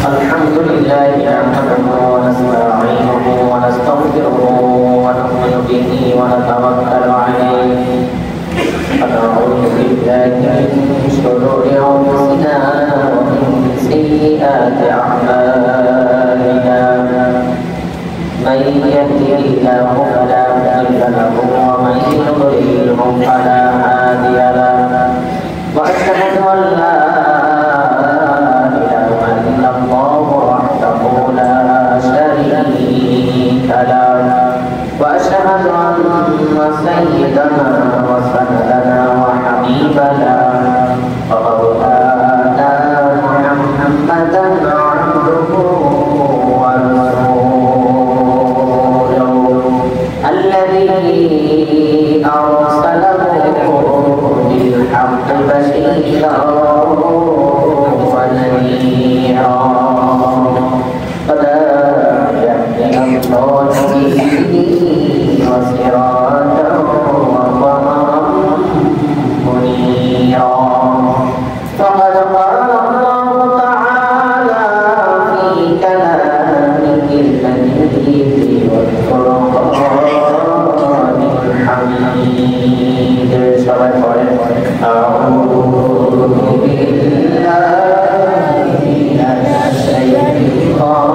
الحمد لله نحمده ونستعينه ونستغفره ونؤمن به ونتوكل عليه ونعوذ بالله من شرور أنفسنا ومن سيئات أعمالنا من يهده الله فلا مضل له ومن يضلله فلا هادي له وأشهد أن لا وأشهد أن سيدنا وسندنا وحبيبنا ومولانا محمدا عبده ورسوله الذي أرسله بالحق بشيرا ونذيرا وسراجا وقمرا منيرا فقد قال الله تعالى في كلامه المجيد والفرقان الحميد أعوذ بالله من الشيطان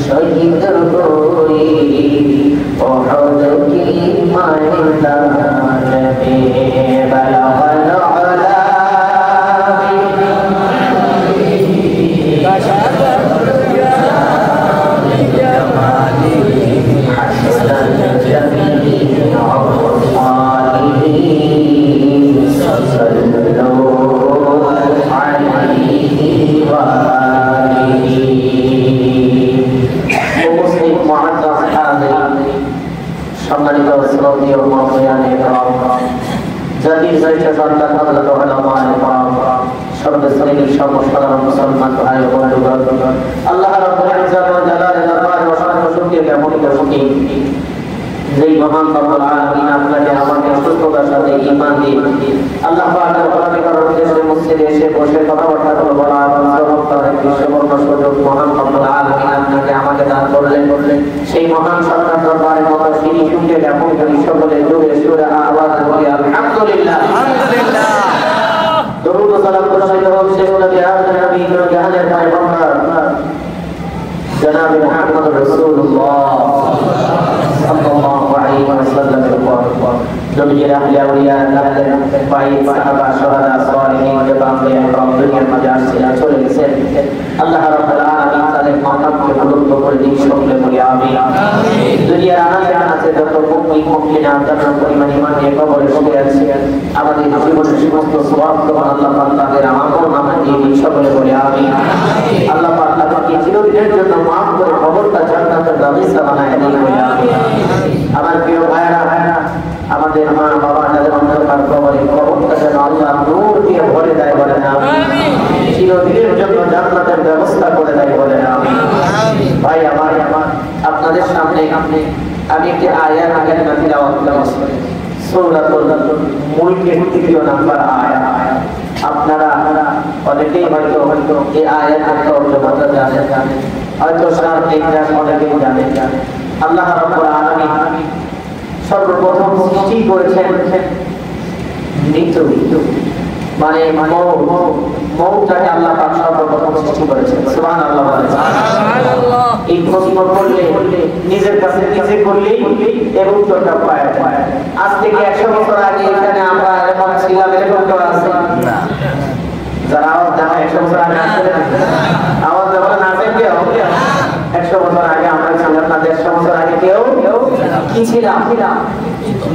শহীদ হই ওহদ কি ময়দানে বলগল আলা সম্মানিত শ্রদ্ধেয় মহায়ানে জাতির শ্রেষ্ঠ সন্তান হযরত উলামায়ে কেরাম সর্বশ্রেণীর সর্বসাধারণ মুসলমান ভাই ও বন্ধুগণ, আল্লাহ রাব্বুল ইজ্জত ওয়া জালালের দরবারে অসংখ্য শুকরিয়া জ্ঞাপন করি যেই মহান রব্বুল আলামিন আপনাকে আমাকে সুস্থতার সাথে ঈমান দিয়ে আল্লাহ পাকের পবিত্র উদ্দেশ্যে মসজিদে এসে বসে কথাবার্তা বলা এবং শ্রবণ করার বিশ্ববর্ণ সুযোগ মহান রব্বুল আলামিন আপনাকে আমাকে দান করলেন। সেই মহান সত্তার দরবারে মতো তিনি শুনতে জ্ঞাপন করি সকলে জোরে সুরে আওয়াজ বলি আলহামদুলিল্লাহ আলহামদুলিল্লাহ। দরুদ ও সালাম বর্ষিত হোক শেষ নবী আখির নবী জাহানের পয়গম্বর জনাব মুহাম্মদ রাসূলুল্লাহ সাল্লাল্লাহু আলাইহি ওয়াসাল্লামের উপর নবীর আহলে আউলিয়া তাদের ভাই সাহাবা শুহাদা সালিহিন জাবাবে একরাম দুনিয়ার মাঝে আসছিলেন চলে গেছেন। আল্লাহ রাব্বুল আলামিন তাদের মানবকে মুক্ত করে দিন সকলে বলি আমিন আমিন। দুনিয়ার আনাচে আনাচে যত মুমিন মুমিনা তাদের পরিমাণ ঈমান নিয়ে কবরে শুয়ে আছে আমাদের জীবনের সমস্ত সওয়াব তো আল্লাহ পাক তাদের আমল নামে দিয়ে দিন সকলে বলি আমিন আমিন। আল্লাহ পাক তাদেরকে চিরদিনের জন্য মাফ করে কবরটা জান্নাতের বাগিচা বানায় দিন বলি আমিন আমিন। আমার প্রিয় ভাইরা আমাদের মা বাবা যাদের অন্ধকার কবরটা যেন আল্লাহ নূর দিয়ে ভরে দেয় বলে আমিন। চিরদিনের জন্য জান্নাতের ব্যবস্থা করে দেয় বলে আমিন। ভাই আমার আপনাদের সামনে আমি একটি আয়াত আগে তিলাওয়াত করি সূরাতুল মুলকের ৩ নম্বর আয়াত। আপনারা অনেকেই হয়তো এই আয়াতের তর্জমাটা জানেন, হয়তো সামনে অনেকেই জানেন। আল্লাহ রাব্বুল আলামিন সর্বপ্রথম সৃষ্টি করেছেন মৃত্যু, মানে মৌতটাকে আল্লাহ পাক সর্বপ্রথম সৃষ্টি করেছেন। সুবহানাল্লাহ সুবহানাল্লাহ। এই প্রশ্ন করলে নিজের কাছে নিজে করলেই এবং উত্তরটা পাওয়া যায়। আজ থেকে 100 বছর আগে এখানে আমরা এরকম ছিলাম, এরকম কেউ আছে না? যারা আওয়াজ দেওয়া 100 বছর আগে আসলে আওয়াজ দেওয়া না পেয়ে 100 বছর আগে আমরা ছিলাম না, 150 বছর আগে কেউ কি ছিলাম?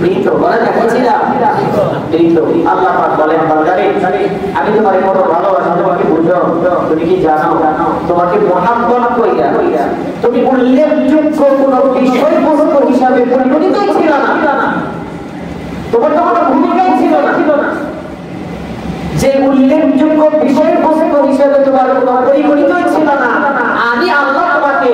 মৃত। বলেন না কি ছিলাম? মৃত। আল্লাহ পাক বলেন বান্দারে আমি তোমাকে কত ভালোবাসি তোমাকে বুঝো, তুমি কি জানো তোমাকে মহাব্বত কইরা তুমি উল্লেখযোগ্য কোন বিষয়বস্তু হিসাবে পরিগণিতই ছিল না, তোমার তো কোনো ভূমিকাই ছিল না। যে উল্লেখযোগ্য বিষয়বস্তু হিসাবে তোমার কোনো পরিগণিতই ছিল না, আমি আল্লাহ তোমাকে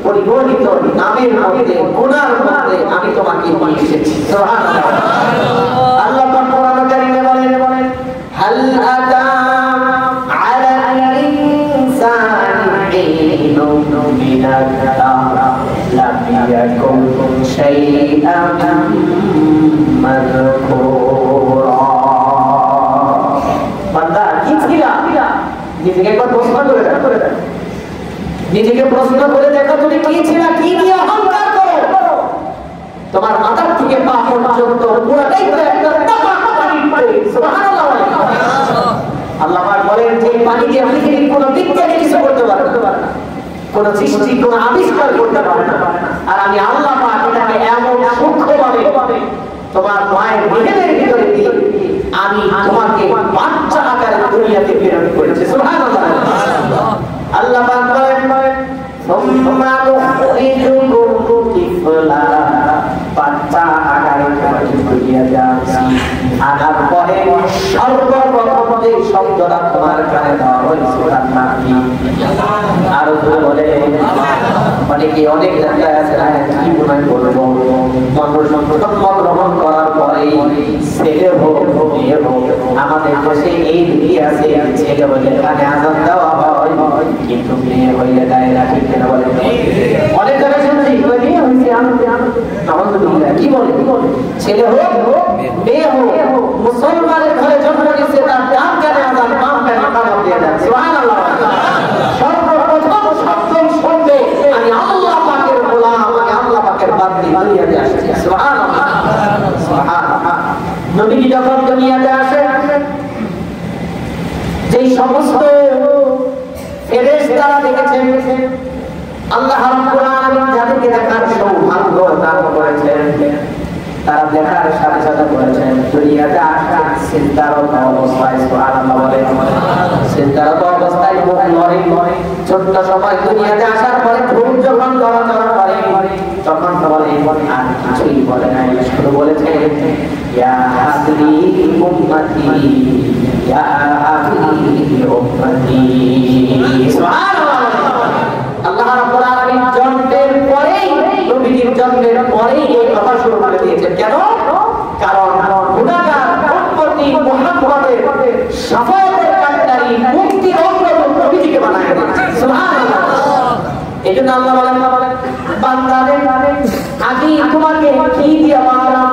পরিগণিত নামের মধ্যে গুনার মধ্যে আমি তোমাকে নিয়ে এসেছি। সুবহানাল্লাহ। আল্লাহ পাক কোরআন কারীমে বলেন হাল আতা আলাল ইনসানি হিনুন মিনাদ দাহর লাম ইয়াকুন শাইআন মাযকুরা। বান্দা কি ছিল? নিজেকে একবার প্রশ্ন করে দেখো, নিজেকে প্রশ্ন করে দেখো তুমি কি ছিল, কি নিয়ে অহংকার করো? তোমার মাথা থেকে পা পর্যন্ত পুরোটাই তো একটা পানির পানি। সুবহানাল্লাহ। আল্লাহ পাক বলেন যে পানি দিয়ে পৃথিবীর কোনো বিজ্ঞানী কিছু করতে পারে না, কোন সৃষ্টি কোন আবিষ্কার করতে পারে না। আর আমি আল্লাহ পাক এটাকে এমন সূক্ষ্মভাবে তোমার মায়ের পেটের ভিতরে দিয়ে আমি তোমাকে বাচ্চা আকারে দুনিয়াতে প্রেরণ করেছি। সুবহানাল্লাহ। আল্লাহ পাক বলেন সুম্মা নুখরিজুকুম তিফলা, বাচ্চা আকারে তোমাকে দুনিয়া যাচ্ছি, আনার পরে সর্বপ্রথম যে শব্দটা তোমার কানে দেওয়া হয়েছে তার নাম কি? আরো বলে অনেকে অনেক জায়গায় আছে কি মনে বলবো, মানুষ জন্ম গ্রহণ করার পরে ছেলে হোক মেয়ে হোক, আমাদের দেশে এই রীতি আছে ছেলে হলে কানে আজান দেওয়া হয় কিন্তু মেয়ে হইলে দেয় না, ঠিক না? বলে অনেক জায়গায় শুনছি মেয়ে হয়েছে আলহামদুলিল্লাহ, কি বলে ছেলে হোক মেয়ে হোক, মুসলমানের ঘরে জন্ম নিচ্ছে তার ডান কানে আজান বাম কানে কামড় দিয়ে যাচ্ছে। সুবহানাল্লাহ। সর্বপ্রথম শব্দ আল্লাহ রাব্বুল আলামিন যাদেরকে দেখার সৌভাগ্য দান করেছেন তারা দেখার সাথে সাথে বলেছেন দুনিয়াতে আসা সিদ্ধারত অবস্থায় সুবহানাল্লাহ বলে সিদ্ধারত অবস্থায় মুখ লড়ে ছোট্ট সময় দুনিয়াতে আসার পরে খুব যখন লড়াচড়া করে তখন বলে আর কিছুই বলে নাই শুধু বলেছে ইয়া আখলি উম্মতি ইয়া আখলি উম্মতি সুবহানাল্লাহ। আল্লাহ রাব্বুল আলামিন জন্মের পরেই নবীর জন্মের পরেই এই কথা শুরু করে দিয়েছেন। কেন? কারণ গুনাহগার উম্মতি মুহাম্মদের শাফাআতের কান্ডারি মুক্তির অঙ্গন নবীকে বানায় দিয়েছেন। সুবহানাল্লাহ। এজন্য আল্লাহ বলেন বান্দাদের আমি তোমাকে কি দিয়ে বানালাম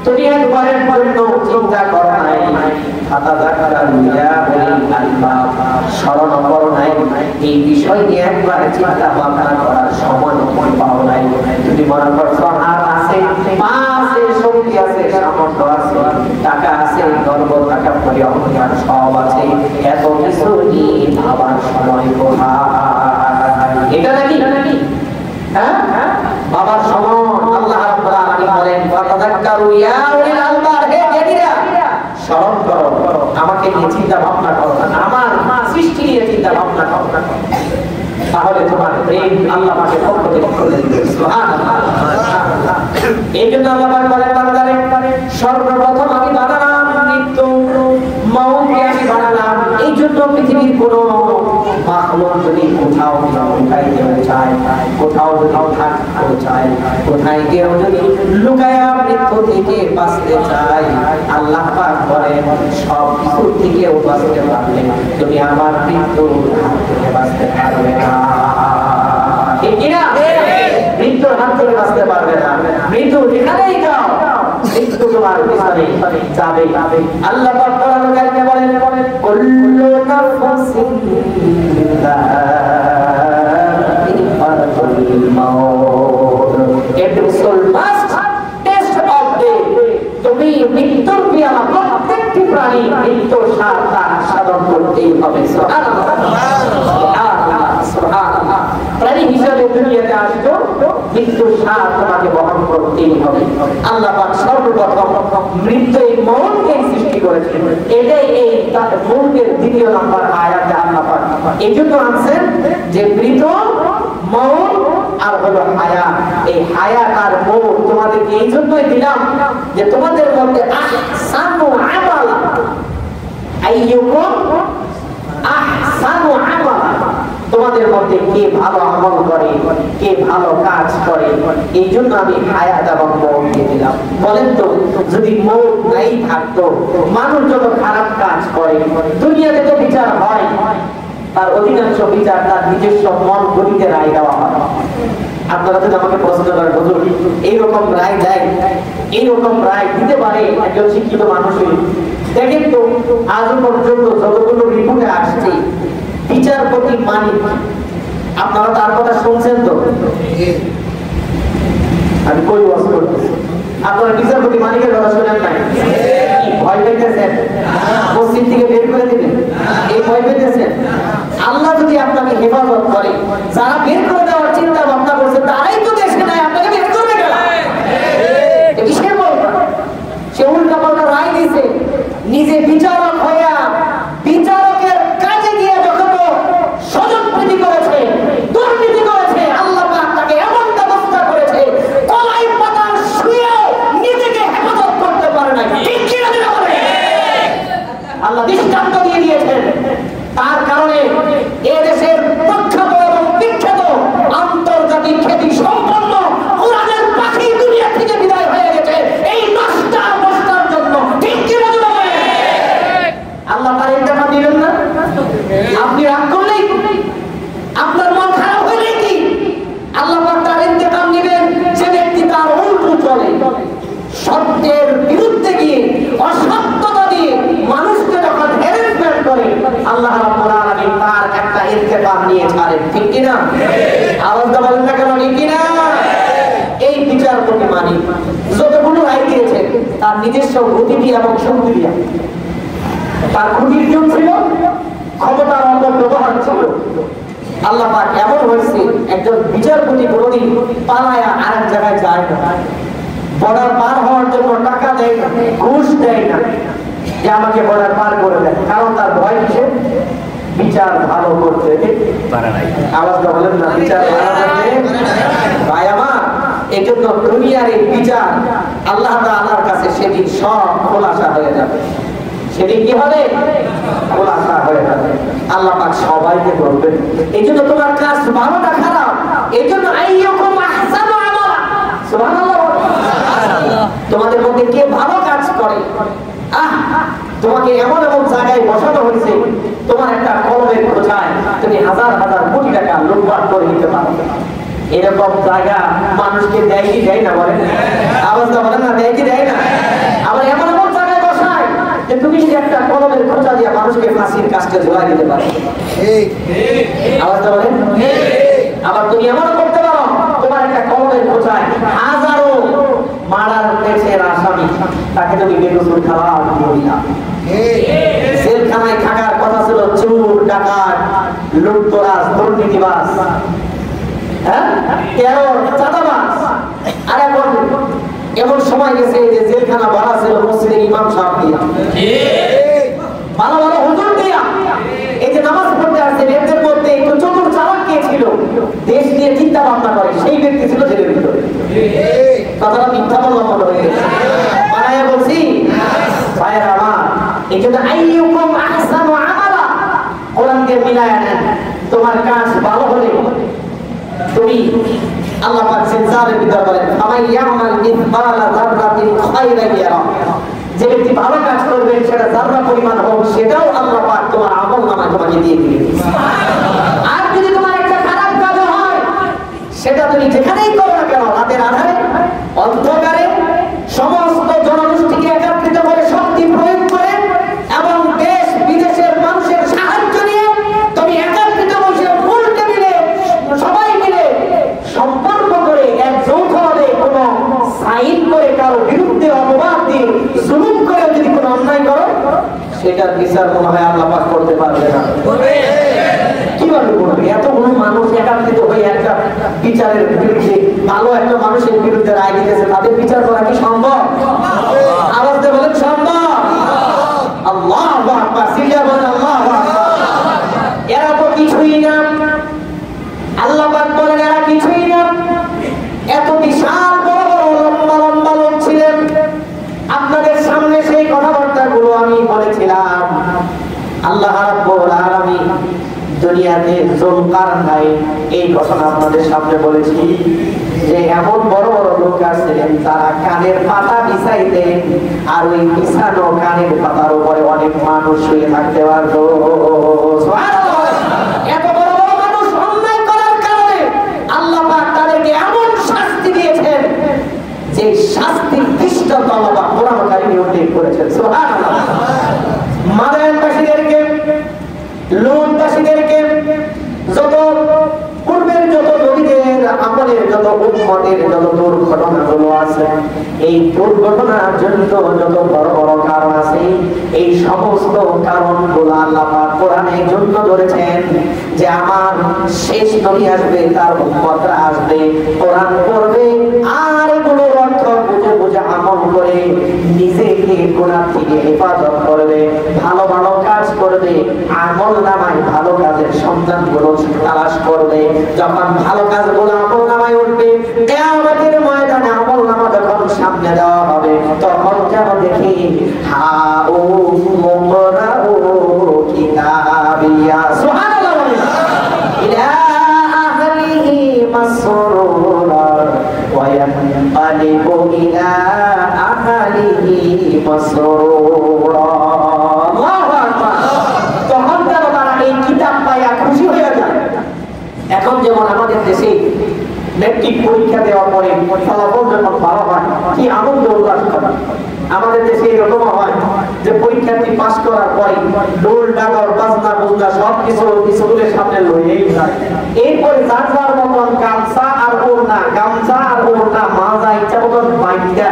তুমি একবারের জন্য চিন্তা করো নাই স্মরণ করো নাই এই বিষয় নিয়ে একবার চিন্তা ভাবনা করার সময় পাও নাই। তুমি মনে করছো হাত আছে পা আছে শক্তি আছে সামর্থ্য আছে টাকা আছে গর্ব টাকা পরি অহংকার সব আছে এত কিছু নিয়ে ভাবার সময় কোথায়? এটা নাকি হ্যাঁ বাবার সময় আল্লাহ রাব্বুল আলামিন বলেন ফাতাযাক্কারু ইয়া উলিল আলবাব হে জ্ঞানীরা স্মরণ করো আমাকে নিয়ে চিন্তা ভাবনা করো আমার সৃষ্টি নিয়ে চিন্তা ভাবনা করো তাহলে তোমার প্রেম আল্লাহ পাকের পক্ষ থেকে করে দিবে। সুবহানাল্লাহ। এইজন্য আল্লাহ পাক বলেন বান্দারে সর্বপ্রথম আমি বানালাম মৃত্যু মওতকে আমি বানালাম এই জন্য পৃথিবীর কোনো মাখলুক যদি কোথাও লুকাই যেতে চায় কোথাও যদি থাকতে চায় কোথায় কেউ যদি লুকায়া মৃত্যু থেকে বাঁচতে চায় আল্লাহ পাক বলেন সব কিছু থেকে বাঁচতে পারবে তুমি আমার মৃত্যুর হাত থেকে বাঁচতে পারবে না। ঠিক কিনা? মৃত্যুর হাত থেকে বাঁচতে পারবে না। মৃত্যু যেখানেই যাও মৃত্যু তোমার পিছনে যাবে। আল্লাহ পাক কোরআনে কারিমে বলেন কুল্লু নাফসিন যায়িকাতুল মাউত every soul must test of death. তুমি মৃত্যুর পিয়ালা প্রত্যেকটি প্রাণী মৃত্যুর স্বাদ সাধন করতেই হবে। সুবহানাল্লাহ সুবহানাল্লাহ সুবহানাল্লাহ। প্রাণী হিসেবে দুনিয়াতে আসছো মৃত্যুর স্বাদ তোমাকে বহন করতেই হবে। আল্লাহ পাক সর্বপ্রথম মৃত্যু এই মৌতকে সৃষ্টি করেছেন। এটাই এই মৌতের দ্বিতীয় নম্বর আয়াতে আল্লাহ পাক এই জন্য আনছেন যে মৃত মৌত আর হলো হায়াত। এই হায়াত আর মৌত তোমাদেরকে এই জন্যই দিলাম যে তোমাদের মধ্যে আহসানু আমালা আইয়ুকুম আহসানু আমালা তোমাদের মধ্যে কে ভালো আমল করে কে ভালো কাজ করে এই জন্য আমি হায়াত এবং মৌত দিয়ে দিলাম। বলেন তো যদি মৌত নাই থাকতো মানুষ যত খারাপ কাজ করে দুনিয়াতে তো বিচার হয় তার অধিকাংশ বিচার তার নিজস্ব মন গতিতে রায় দেওয়া হয়। আপনারা যদি আমাকে প্রশ্ন করেন হুজুর এইরকম রায় দেয় এইরকম রায় দিতে পারে একজন শিক্ষিত মানুষই? দেখেন তো আজ পর্যন্ত যতগুলো রিপোর্টে আসছে বিচারপতি মানিক আপনারা তার কথা শুনছেন তো? আমি কই ওয়াজ করতেছি আপনারা বিচারপতি মানিকের কথা শুনেন নাই? কি ভয় পেতেছেন মসজিদ থেকে বের করে দিবেন এই ভয় পেতেছেন? আল্লাহ যদি আপনাকে হেফাজত করে যারা বের করে দেওয়ার চিন্তা ভাবনা করছে তারাই তো দেশে নাই আপনাকে বের করবে কেন? কিসের ভয়? সে উল্টা পাল্টা রায় দিছে নিজে বিচারক হইয়া বিচারকের কাজে গিয়ে যখন স্বজনপ্রীতি করেছে দুর্নীতি করেছে আল্লাহ পাক তাকে এমন ব্যবস্থা করেছে কলাই পাতা শুয়েও নিজেকে হেফাজত করতে পারে না। ঠিক কি না বলে আল্লাহ দৃষ্টান্ত দিয়ে দিয়েছেন। তার কারণে এ দেশের প্রখ্যাত এবং বিখ্যাত আন্তর্জাতিক খ্যাতি সম্পন্ন কোরআনের পাখি দুনিয়া থেকে বিদায় হয়ে গেছে এই নষ্টার জন্য। ঠিক কি না বলে আল্লাহ তার ইন্তেকাম দিলেন না? আপনি রাগ করলেই আপনার মন খারাপ হইলে কি আল্লাহ পাক তার ইন্তেকাম নেবেন যে ব্যক্তি তার উল্টো চলে সত্যের বিরুদ্ধে গিয়ে অসত্যতা দিয়ে মানুষকে যখন হ্যারাসমেন্ট করে আল্লাহ রাব্বুল আলামিন তার একটা ইন্তেকাম নিয়ে ছাড়েন। ঠিক কি না? আওয়াজটা বলেন না কেন? ঠিক কি না? এই বিচারপতি মানিক যতগুলো রায় দিয়েছে তার নিজস্ব গতিটি এবং শক্তি দিয়ে তার ক্ষতির জন্য ছিল ক্ষমতার অপব্যবহার ছিল আল্লাহ পাক এমন হয়েছে একজন বিচারপতি কোনদিন পালায়া আরেক জায়গায় যায় না, বর্ডার পার হওয়ার জন্য টাকা দেয় না, ঘুষ দেয় না যে আমাকে বর্ডার পার করে দেয়, কারণ তার ভয় কিসে? বিচার ভালো করতে পারে নাই। আওয়াজটা বলেন না, বিচার ভালো করতে ভাই আমার। এই জন্য দুনিয়ার এই বিচার আল্লাহ তাআলার কাছে সেদিন সব খোলাসা হয়ে যাবে। সেদিন কি হবে? খোলাসা হয়ে যাবে। আল্লাহ পাক সবাইকে বলবেন, এই জন্য তোমার কাজ ভালো না খারাপ, এই জন্য আইয়ুকুম আহসানু আমালা, সুবহানাল্লাহ, তোমাদের মধ্যে কে ভালো কাজ করে। তোমাকে এমন এমন জায়গায় বসানো হয়েছে, তোমার একটা কলমের খোঁজায় তুমি হাজার হাজার কোটি টাকা লুটপাট করে নিতে পারো। এরকম জায়গা মানুষকে দেয় কি দেয় না? বলেন, আওয়াজটা বলেন না, দেয় কি দেয় না? আবার এমন এমন জায়গায় বসায় যে তুমি যদি একটা কলমের খোঁজা দিয়ে মানুষকে ফাঁসির কাজটা ঝোলাই দিতে পারো। আওয়াজটা বলেন। আবার তুমি এমন করতে পারো, তোমার একটা কলমের খোঁজায় হাজারো মারার পেছের আসামি তাকে তুমি বেকসুর খাওয়া দিয়ে দিলাম। জেলখানায় থাকার কথা ছিল চোর, ডাকাত, লুটতরাজ, দুর্নীতিবাজ, চাঁদাবাজ। আর এখন এমন সময় গেছে যে জেলখানা ভরা ছিল মসজিদের ইমাম সাহেব দিয়া, ভালো ভালো হুজুর দিয়া। এই যে নামাজ পড়তে আসছেন, এদের মধ্যে একটু চতুর চালাক কে ছিল, দেশ নিয়ে চিন্তা ভাবনা করে, সেই ব্যক্তি ছিল জেলের ভিতরে। কথাটা মিথ্যা বললাম মনে হয়ে গেছে, বানায়া বলছি ভাইয়ের আমার। এই জন্য আইয়ুকুম আহসানু আমালা, কোরআন দিয়ে মিলায়া নেন। তোমার কাজ ভালো হলে তুমি, আল্লাহ পাক সিনসারের ভিতর বলেন, ফামান ইয়ামাল মিসকালা যাররাতিন খায়রান ইয়ারা, যে ব্যক্তি ভালো কাজ করবে সেটা যাররা পরিমাণ হোক, সেটাও আল্লাহ পাক তোমার আমলনামায় তোমাকে দিয়ে দিবেন। আর যদি তোমার একটা খারাপ কাজ হয়, সেটা তুমি যেখানেই করো না কেন, রাতের আধারে, অন্ধকারে, সমস্ত জনগোষ্ঠীকে একত্রিত করে, শক্তি প্রয়োগ করে এবং দেশ বিদেশের মানুষের সাহায্য নিয়ে তুমি একত্রিত বসে ফুল টেবিলে সবাই মিলে সম্পর্ক করে এক যৌথভাবে কোনো সাইন করে কারো বিরুদ্ধে অপবাদ দিয়ে জুলুম করে যদি কোনো অন্যায় করো, সেটার বিচার মনে হয় আল্লাহ পাক করতে পারবে না। কিভাবে করবে? এতগুলো মানুষ একত্রিত হয়ে একটা বিচারের বিরুদ্ধে, ভালো একটা মানুষের বিরুদ্ধে রায় দিতেছে, তাদের বিচার করা কি সম্ভব? আওয়াজ দিয়ে বলেন সম্ভব। আল্লাহু আকবার, সিল্লা বলেন আল্লাহু আকবার। এরা তো কিছুই না। আল্লাহ পাক বলেন এরা কিছুই না। এত বিশাল বড় বড় লম্বা লম্বা লোক ছিলেন। আপনাদের সামনে সেই কথাবার্তাগুলো আমি বলেছিলাম। আল্লাহ রাব্বুল আলামিন দুনিয়াতে যুলকারনাইন, এই ঘটনা আপনাদের সামনে বলেছি যে এমন বড় বড় লোক আছেন যারা কানের পাতা বিছাইতেন, আর ওই বিছানো কানের পাতার উপরে অনেক মানুষ শুয়ে থাকতে পারতো। এত বড় বড় মানুষ অন্যায় করার কারণে আল্লাহ পাক তাদেরকে এমন শাস্তি দিয়েছেন যে শাস্তির দৃষ্টান্ত আল্লাহ পাক কোরআন কারিমে উল্লেখ করেছেন। সুবহানাল্লাহ। মাদায়ানবাসীদেরকে, লুটবাসীদেরকে, যত পূর্বের যত নবীদের আমলের যত উম্মতের যত দুর্ঘটনাগুলো আছে, এই দুর্ঘটনার জন্য যত বড় বড় কারণ আছে, এই সমস্ত কারণগুলো আল্লাহ পাক কোরআনের জন্য ধরেছেন যে আমার শেষ নবী আসবে, তার উম্মতরা আসবে, কোরআন পড়বে, আর এগুলোর অর্থ বুঝে বুঝে আমল করে নিজেকে গুনাহ থেকে হেফাজত করবে, ভালো ভালো কাজ করবে, আমলনামায় ভালো কাজের সন্ধানগুলো তালাশ করবে। যখন ভালো কাজগুলো আমলনামায় উঠবে, কিয়ামতের ময়দানে আমলনামা যখন সামনে দেওয়া হবে, তখন যেন দেখি হাউ মুকরাউ কিতাবিয়া, সুবহানাল্লাহ, ইলা আহলিহি মাসরুরা ওয়া ইয়ানকালিবু ইলা আহলিহি মাসরুরা। আল্লাহু আকবার। তখন যেন তারা এই কিতাব পাইয়া খুশি হয়ে যায়। এখন যেমন আমাদের দেশে মেট্রিক পরীক্ষা দেওয়ার পরে ফলাফল যখন ভালো হয়, কি আনন্দ উল্লাস করে। আমাদের দেশে এরকম হয় যে পরীক্ষার্থী পাস করার পরে ডোল ডাগর বাজনা বুজনা সবকিছু স্কুলের সামনে লইয়েই যায়। এরপরে যার যার মতন গামছা আর ওড়না, গামছা আর ওড়না মাজা ইচ্ছা মতন বাইন্দা,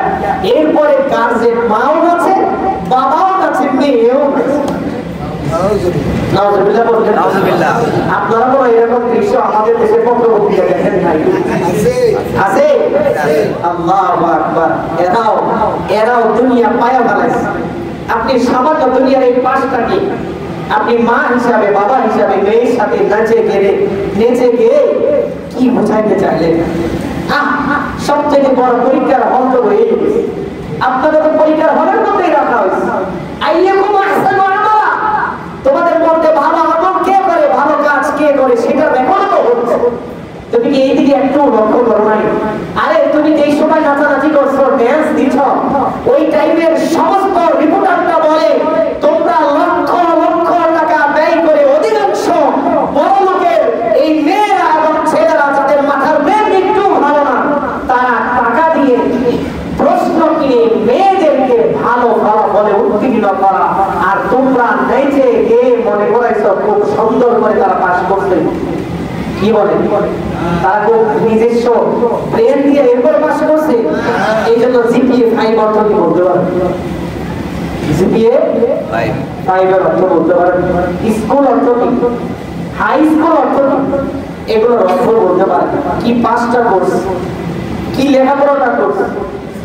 এরপরে গার্জেন মাও আছে, বাবাও আছে, মেয়েও আছে। নাউজুবিল্লাহ বলবেন। নাউজুবিল্লাহ। আপনারা কোনো এরকম দৃশ্য আমাদের দেশে পত্র-পত্রিকা দেখেন নাই? আছে? আল্লাহু আকবার। এরাও দুনিয়া পায়া ফেলাইছে। আপনি সামান্য দুনিয়ার এই পাশটাকে আপনি মা হিসাবে, বাবা হিসাবে মেয়ের সাথে নেচে গিয়ে কি বোঝাইতে চাইলেন? সবচেয়ে বড় পরীক্ষার হল তো হয়ে গেছে। আপনাদের তো পরীক্ষার হলের মধ্যেই রাখা হয়েছে। আইয়াকুম আহসানু আমালা, তোমাদের মধ্যে ভালো আমল কে করে, ভালো কাজ কে করে সেটা দেখানো তো হচ্ছে। তুমি কি এইদিকে একটু লক্ষ্য করো নাই? আরে তুমি যেই সময় নাচানাচি করছো, ড্যান্স দিচ্ছ, ওই টাইমের সমস্ত রিপোর্টারটা বলে তোমরা লক্ষ লক্ষ টাকা ব্যয় করে অধিকাংশ বড় লোকের এই মেয়েরা এবং ছেলেরা যাদের মাথার ব্রেন একটু ভালো না, তারা টাকা দিয়ে প্রশ্ন কিনে মেয়েদেরকে ভালো ফলাফলে উত্তীর্ণ করা, আর তোমরা নেচে গিয়ে মনে করাইছো খুব সুন্দর করে তারা পাস করছে। কি বলে তারা খুব নিজস্ব ব্রেন দিয়ে এরপর পাস করছে। এই জন্য জিপিএ 5 অর্থ কি বলতে পারেন? জিপিএ 5 এর অর্থ বলতে পারেন? স্কুল অর্থ কি, হাই স্কুল অর্থ কি, এগুলোর অর্থ বলতে পারেন? কি পাঁচটা কোর্স, কি লেখাপড়াটা কোর্স।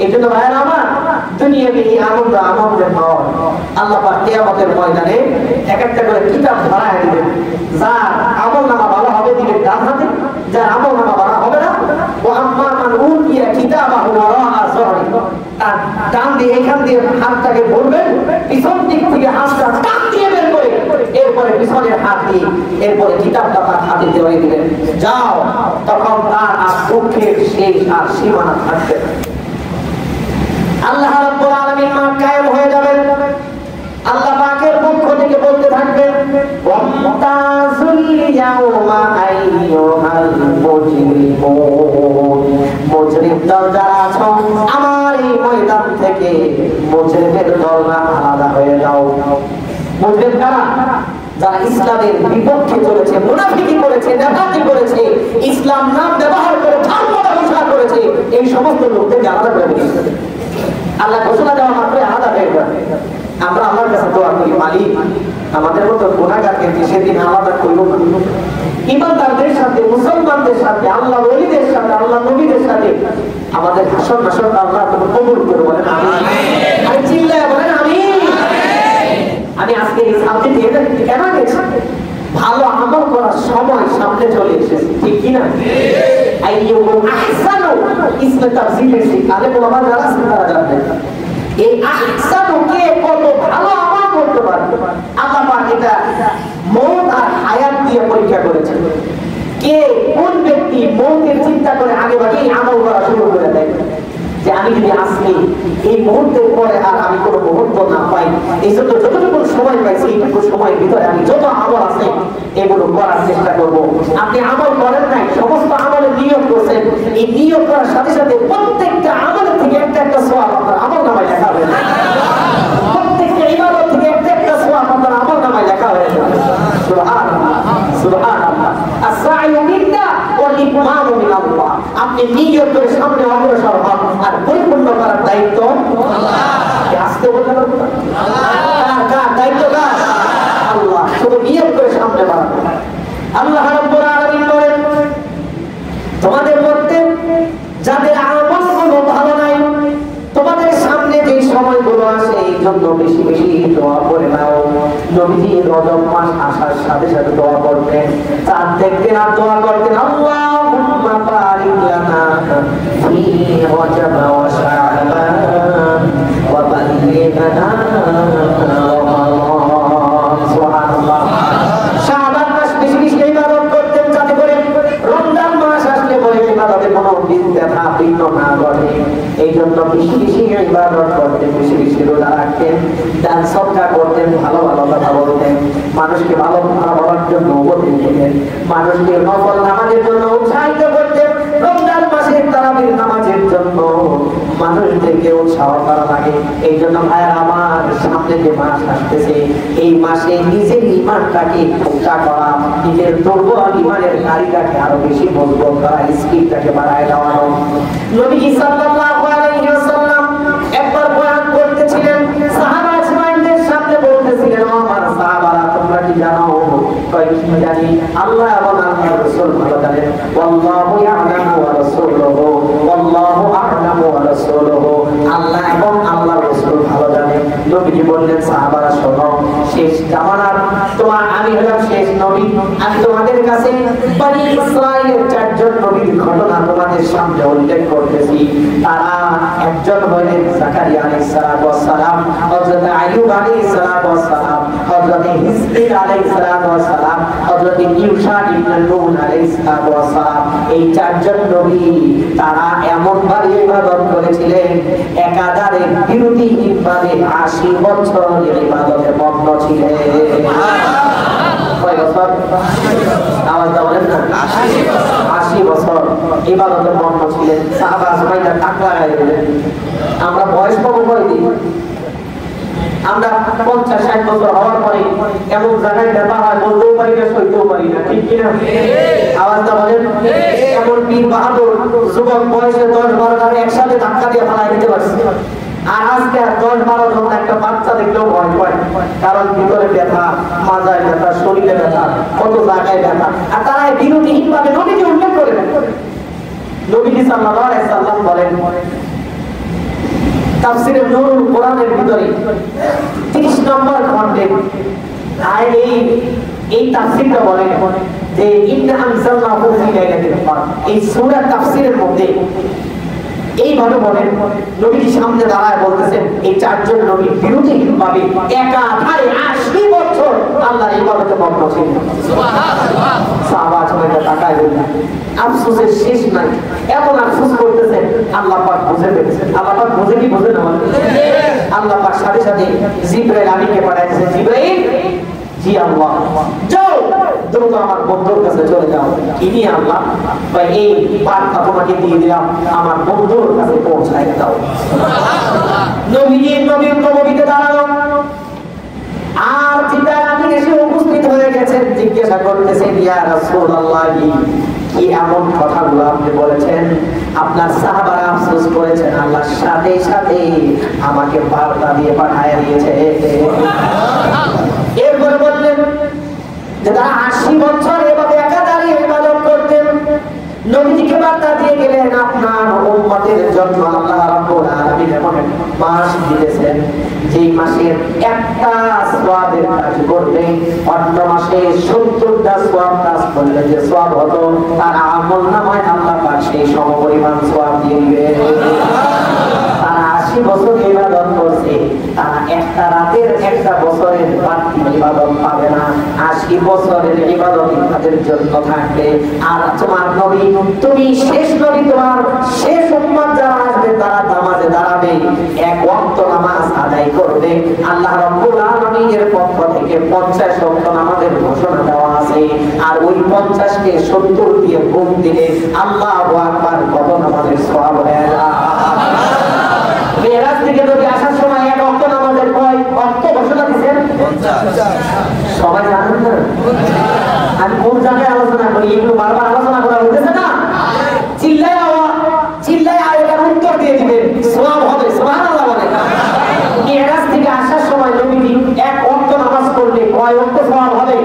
এই জন্য ভাইয়ের আমার দুনিয়াকে এই আনন্দের নয়। আল্লাহ পাক কিয়ামতের ময়দানে এক একটা করে কিতাব ধরায় দিবেন। যার আমল নামা ভালো হবে দিবেন ডান হাতে, যার আমল নামা ভালো হবে না ও আম্মা মান উতিয়া কিতাবাহু ওয়ারাআ যহরি, তার ডান দিয়ে এখান দিয়ে হাতটাকে ধরবেন, পিছন দিক থেকে হাতটা টান দিয়ে বের করে এরপরে পিছনের হাত দিয়ে এরপরে কিতাবটা তার হাতে দিয়ে দিবেন। যাও, তখন তার আর দুঃখের শেষ আর সীমানা থাকবে না। আল্লাহ রাব্বুল আলামিন মাঠ কায়েম হয়ে যাবেন। আল্লাহ পাকের পক্ষ থেকে বলতে থাকবেন ওয়ামতাজুল ইয়াওমা আইয়ুহাল মুজরিমুন, মুজরিম দল যারা আছো আমার এই ময়দান থেকে মুজরিমের দলরা আলাদা হয়ে যাও। মুজরিম কারা? যারা ইসলামের বিপক্ষে চলেছে, মুনাফিকি করেছে, নেফাকি করেছে, ইসলাম নাম ব্যবহার করে ধর্ম ব্যবসা করেছে, এই সমস্ত লোকদেরকে আলাদা করে দিয়েছে। আল্লাহ ঘোষণা দেওয়া মাত্রই আলাদা হয়ে যাবে। আমরা আল্লাহর কাছে দোয়া করি, মালিক আমাদের মতো গুনাহগারকে সেদিন আলাদা করব না। ইমানদারদের সাথে, মুসলমানদের সাথে, আল্লাহ ওলিদের সাথে, আল্লাহ নবীদের সাথে আমাদের হাসর নাসর আল্লাহ তুমি কবুল করে বলেন আমিন। আরে চিল্লায় বলেন আমিন। আমি আজকে এই সাবজেক্ট এটা কেন গেছি? ভালো আমল করার সময় সামনে চলে এসেছে, ঠিক কি না? আইয়ুকুম আহসানু ইসমে তাফসীরের শিক্ষালে বলা যারা তারা জানবেন এই আহসানু কে কত ভালো আমল করতে পারবে। আল্লাহ পাক এটা মওত আর হায়াত দিয়ে পরীক্ষা করেছেন। কে কোন ব্যক্তি মওতের চিন্তা করে আগে ভাগে আমল করা শুরু করে দেয়, যে আমি যদি আজকে এই মুহূর্তের পরে আর আমি কোনো মুহূর্ত না পাই, এই জন্য যতটুকু সময় পাইছি এইটুকু সময়ের ভিতরে আমি যত আমল আছে এগুলো করার চেষ্টা করব। আপনি আমল করেন নাই, সমস্ত আমলে নিয়োগ করছেন, এই নিয়োগ করার সাথে সাথে প্রত্যেকটা আমলের থেকে একটা একটা সওয়াব আপনার আমল নামায় লেখা হয়ে যাবে। প্রত্যেকটা ইবাদত থেকে একটা একটা সওয়াব আপনার আমল নামায় লেখা হয়ে যাবে। সুবহানাল্লাহ, সুবহানাল্লাহ। আস-সা'য়ু মিন্না ওয়াল ইমামু মিনাল্লাহ। আপনি নিয়োগ করে সামনে অগ্রসর হন, আর পরিপূর্ণ করার দায়িত্ব আল্লাহ। আসতে বলতে পারবো না কার দায়িত্ব? কার? আল্লাহ। শুধু নিয়োগ করে সামনে বাড়াবেন। আল্লাহ রাব্বুল আলামিন বলেন তোমাদের মধ্যে যাদের আমলগুলো ভালো নাই, তোমাদের সামনে যে সময়গুলো আসে এই জন্য বেশি বেশি দোয়া করে নাও। নবীজি রজব মাস আসার সাথে সাথে দোয়া করতেন, চাঁদ দেখতেন আর দোয়া করতেন আল্লাহুম্মা বারিক লানা ফি রজব ওয়া শাবান ওয়া বাল্লিগনা রমাদান। সুবহানাল্লাহ। শাবান মাস বেশি বেশি ইবাদত করতেন যাতে করে রমজান মাস আসলে পরে ইবাদতে কোনো ব্যথা বিঘ্ন না ঘটে। এই জন্য বেশি বেশি ইবাদত করতেন, বেশি বেশি রোজা রাখতেন, দান সদকা করতেন, ভালো ভালো কথা বলতেন, মানুষকে ভালো কথা বলার জন্য উপদেশ দিতেন, মানুষকে নফল নামাজের জন্য উৎসাহিত করতেন, রমজান মাসের তারাবির নামাজের জন্য মানুষদেরকে উৎসাহ করা লাগে। এই জন্য ভাইয়ের আমার সামনে যে মাস আসতেছে, এই মাসে নিজের ইমানটাকে পোক্তা করা, নিজের দুর্বল ইমানের কারিটাকে আরো বেশি মজবুত করা, স্পিডটাকে বাড়ায় দেওয়ানো। নবীজি সাল্লাল্লাহু আলাইহি ওয়াসাল্লাম একবার বয়ান করতেছিলেন, সাহাবা ইসমাইলদের সামনে বলতেছিলেন, ও আমার সাহাবারা তোমরা কি জানো, কয় কি জানি, আল্লাহ এবং আল্লাহর রাসূল ভালো জানেন। ওয়াল্লাহু ইয়ালামু ওয়া রাসূলুহু ওয়াল্লাহু আ'লামু ওয়া রাসূলুহু, আল্লাহ এবং আল্লাহর রাসূল ভালো জানেন। নবীজি বললেন, সাহাবারা শোনো, শেষ জামানার আমি হলাম শেষ নবী। আমি তোমাদের কাছে বনি ইসরাঈলের 4 জন নবীর ঘটনা তোমাদের সামনে উল্লেখ করতেছি। তারা একজন হলেন জাকারিয়া আলাইহিস সালাতু ওয়াস সালাম, হযরত আইয়ুব আলাইহিস সালাতু ওয়াস সালাম, হযরত হিজকিল আলাইহিস সালাতু ওয়াস সালাম, হযরত ইউসা ইবনে নূন আলাইহিস সালাতু ওয়াস সালাম। এই 4 জন নবী তারা এমন ভাবে ইবাদত করেছিলেন, একাধারে বিরতিহীনভাবে 80 বছর ইবাদতে মগ্ন ছিলেন। কয় বছর? আওয়াজ দাও না। 80 বছর ইবাদতে মগ্ন ছিলেন। সাহাবা সবাইটা টাকলা গায়ে দিলেন। আমরা বয়স পাবো কয়দিন? আমরা 50-60 বছর হওয়ার পরে এমন জায়গায় ব্যথা হয়, বলতেও পারি না, সইতেও পারি না, ঠিক কিনা? আওয়াজটা বলেন। এমন পীর বাহাদুর যুবক বয়সে 10-12 একসাথে ধাক্কা দিয়ে ফালাই দিতে পারছে। আর আজকে 10-12 জন একটা বাচ্চা দেখলেও ভয় পায়, কারণ ভিতরে ব্যথা, মাজায় ব্যথা, শরীরে ব্যথা, কত জায়গায় ব্যথা। আর তারা বিরতিহীনভাবে নবীকে উল্লেখ করে। নবীজি সাল্লাল্লাহু আলাইহি সাল্লাম বলেন তাফসীরে নূরুল কোরআনের ভিতরে 30 নম্বর খণ্ডে এই তাফসীরটা বলেন যে ইন্না আনজালনাহু ফি লাইলাতিল কদর। এই সূরা তাফসীরের মধ্যে এইভাবে বলেন, নবীর সামনে দাঁড়ায় বলতেছেন এই 4 জন নবী বিরতিহীনভাবে একাধারে 80 বছর আল্লাহর ইবাদতে মগ্ন ছিলেন। সুবহানাল্লাহ। সাহাবা সবাইকে তাকায় বললেন, আফসোসের শেষ নাই। এমন আফসোস করতেছেন, আল্লাহ পাক বুঝে ফেলেছেন। আল্লাহ পাক বুঝে কি বুঝে না? আল্লাহ পাক সাথে সাথে জিবরাইল আমিনকে পাঠাইছেন, জিবরাইল, জি আল্লাহ, যাও দ্রুত আমার বন্ধুর কাছে চলে যাও। ইনি আল্লাহ বা এই বার্তা তোমাকে দিয়ে দিলাম, আমার বন্ধুর কাছে পৌঁছায় দাও। নবীতে দাঁড়ালো, আর জিবরাইল আমিন এসে উপস্থিত হয়ে গেছেন। জিজ্ঞাসা করতেছেন, ইয়া রাসূলুল্লাহ, কি এমন কথাগুলো আপনি বলেছেন? আপনার সাহাবারা আফসোস করেছেন, আল্লাহর সাথে সাথে আমাকে বার্তা দিয়ে পাঠিয়ে দিয়েছে। এরপর বললেন যে তারা 80 বছর এভাবে একাধারে ইবাদত করতেন। নবীজিকে বার্তা দিয়ে গেলেন, আপনার উম্মতের জন্য আল্লাহ রাব্বুল আলামিন এমন মাস দিয়েছেন যেই মাসের একটা সওয়াবের কাজ করলে অন্য মাসে 70টা সওয়াব কাজ করলে যে সওয়াব হতো তার আমলনামায় আল্লাহ পাক সেই সমপরিমাণ সওয়াব দিয়ে দিবেন। তারা 80 বছর ইবাদত করছে, তারা একটা রাতের একটা বছরের বাড়তি ইবাদত পাবে না। 80 বছরের ইবাদত তাদের জন্য থাকবে। আর তোমার নবী, তুমি শেষ নবী, তোমার শেষ উম্মত যারা আসবে তারা নামাজে দাঁড়াবে, এক ওয়াক্ত নামাজ আদায় করবে। আল্লাহ রাব্বুল আলামিনের পক্ষ থেকে 50 ওয়াক্ত নামাজের ঘোষণা দেওয়া আছে। আর ওই 50 কে 70 দিয়ে গুণ দিলে আল্লাহু আকবার, কত নামাজের সওয়াব হয়ে যায়। মেরাজ থেকে নবী আসার সময় এক ওয়াক্ত নামাজের কয় ওয়াক্ত ঘোষণা দিয়েছেন? 50। সবাই জানেন না? আমি কোন জায়গায় আলোচনা করি, এগুলো বারবার আলোচনা করা হইতেছে না? চিল্লায় এটার উত্তর দিয়ে দিবেন, সওয়াব হবে। সুবহানাল্লাহ বলেন। মেরাজ থেকে আসার সময় নবী এক ওয়াক্ত নামাজ পড়লে কয় ওয়াক্ত সওয়াব হবে?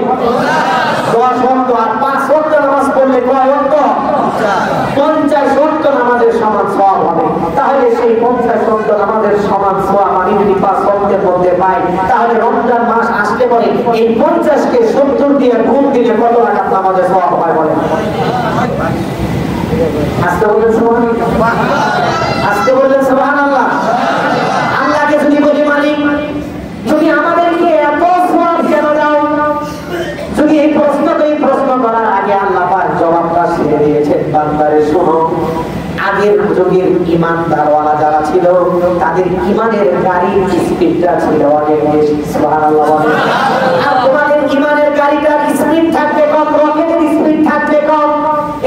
10 ওয়াক্ত। আর 5 ওয়াক্ত নামাজ পড়লে কয় ওয়াক্ত? 50 ওয়াক্ত নামাজের সমান সওয়াব হবে। তাহলে সেই 50 ওয়াক্ত নামাজের সমান সওয়াব আমি যদি 5 ওয়াক্তের মধ্যে পাই, তাহলে রমজান মাস আসলে পরে এই 50 কে 70 দিয়ে গুণ দিলে কত রাকাত নামাজের সওয়াব হয় বলেন? আজকে বলেন সুবহানাল্লাহ, আজকে বলেন সুবহানাল্লাহ। আল্লাহকে যদি বলি, মালিক যদি আমাদেরকে এত সওয়াব কেন দাও? যদি এই প্রশ্ন করার আগে আল্লাহ পাক জবাবটা ছেড়ে দিয়েছেন, বান্দারে শোনো, আগের যুগের ঈমানদারওয়ালা যারা ছিল তাদের ঈমানের গাড়ির স্পিডটা ছিল অনেক বেশি। সুবহানাল্লাহ বলেন। আর তোমাদের ঈমানের গাড়িটার স্পিড থাকবে কম, রকেটের স্পিড থাকবে কম।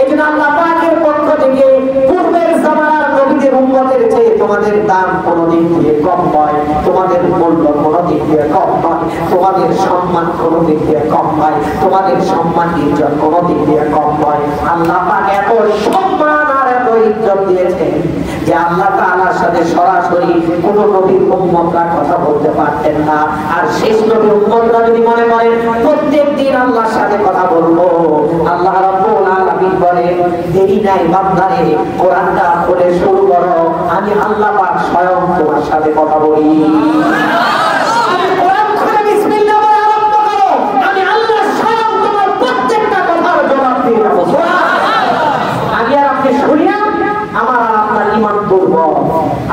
এজন্য আল্লাহ পাকের পক্ষ থেকে পূর্বের জামানার নবীদের উম্মতের চেয়ে তোমাদের দাম কোনো দিক দিয়ে কম নয়, তোমাদের মূল্য কোনো দিক দিয়ে কম নয়, তোমাদের সম্মান কোনো দিক দিয়ে কম নয়, তোমাদের সম্মান ইজ্জত কোনো দিক দিয়ে কম নয়। আল্লাহ পাক এত সম্মান আর এত ইজ্জত দিয়েছেন যে আল্লাহ তাআলার সাথে সরাসরি কোন নবীর উম্মতরা কথা বলতে পারতেন না। আর শেষ নবীর উম্মতরা যদি মনে করেন প্রত্যেকদিন আল্লাহর সাথে কথা বলবো, আল্লাহ রাব্বুল আলামিন বলেন দেরি নাই বান্দারে, কোরআনটা খুলে শুরু করো, আমি আল্লাহ পাক স্বয়ং তোমার সাথে কথা বলি। কোরআন খুলে বিসমিল্লাহ বলে আরম্ভ করো, আমি আল্লাহ স্বয়ং তোমার প্রত্যেকটা কথার জবাব দিয়ে দেব। আমি আর আপনি শুনিয়া আমার আর আপনার ঈমান দুর্বল,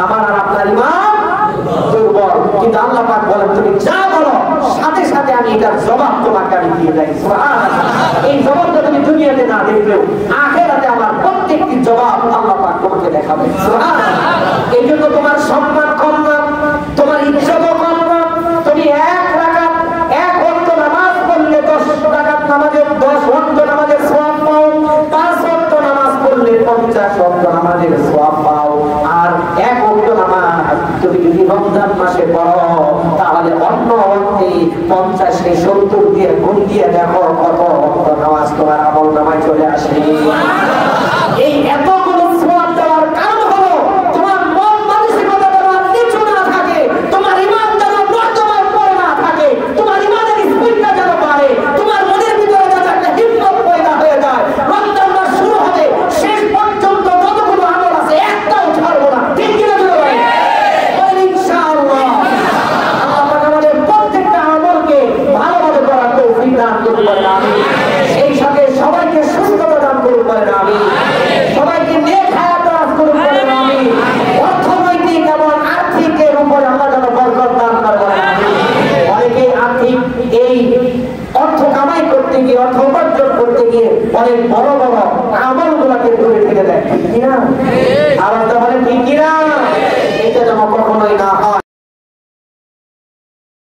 আমার আর আপনার ঈমান দুর্বল, কিন্তু আল্লাহ পাক বলেন তুমি যা বলো সাথে সাথে আমি এটার জবাব তোমাকে আমি দিয়ে দেই। সুবহানাল্লাহ। এই জবাবটা তুমি দুনিয়াতে না দেখলেও আখিরাতে আমার প্রত্যেকটি জবাব আল্লাহ পাক তোমাকে দেখাবে। সুবহানাল্লাহ। এই জন্য তোমার সম্মান কম না, তোমার ইজ্জত কম না। তুমি এক রাকাত এক ওয়াক্ত নামাজ পড়লে 10 রাকাত নামাজের 10 ওয়াক্ত নামাজের সওয়াব পাও, 5 ওয়াক্ত নামাজ পড়লে 50 ওয়াক্ত নামাজের সওয়াব পাও। আর এক ওয়াক্ত নামাজ তুমি যদি রমজান মাসে পড়ো তাহলে অন্য ওয়াক্তে 50 এ 70 দিয়ে গুণ দিয়ে দেখো কত ওয়াক্ত নামাজ তোমার আমলনামায় চলে আসে। এই এতগুলো সওয়াব দেওয়ার কারণ হলো তোমার মন মানসিকতা যেন নিচু না থাকে, তোমার ঈমান যেন নর্দমায় পড়ে না থাকে, তোমার ঈমানের স্পিডটা যেন বাড়ে, তোমার মনের ভিতরে যেন একটা হিম্মত পয়দা হয়ে যায়। রমজান মাস শুরু হবে, শেষ পর্যন্ত যতগুলো আমল আছে একটাও ছাড়বো না। ঠিক কিনা বলো ভাই? বলেন ইনশাআল্লাহ। আল্লাহ পাক আমাদের প্রত্যেকটা আমলকে ভালোভাবে করার তৌফিক দান করুন বলেন আমিন। সেই সাথে সবাইকে সুস্থতা দান করুন বলেন আমিন। সবাইকে নেক হায়াত দান করুন বলেন আমিন। অর্থনৈতিক এবং আর্থিকের উপরে আল্লাহ যেন বরকত দান করেন বলেন আমিন। অনেকেই আর্থিক এই অর্থ কামাই করতে গিয়ে, অর্থ উপার্জন করতে গিয়ে অনেক বড় বড় আমলগুলোকে দূরে থেকে দেয়। ঠিক কিনা? আবার বলেন ঠিক কিনা? এটা যেন কখনোই না হয়।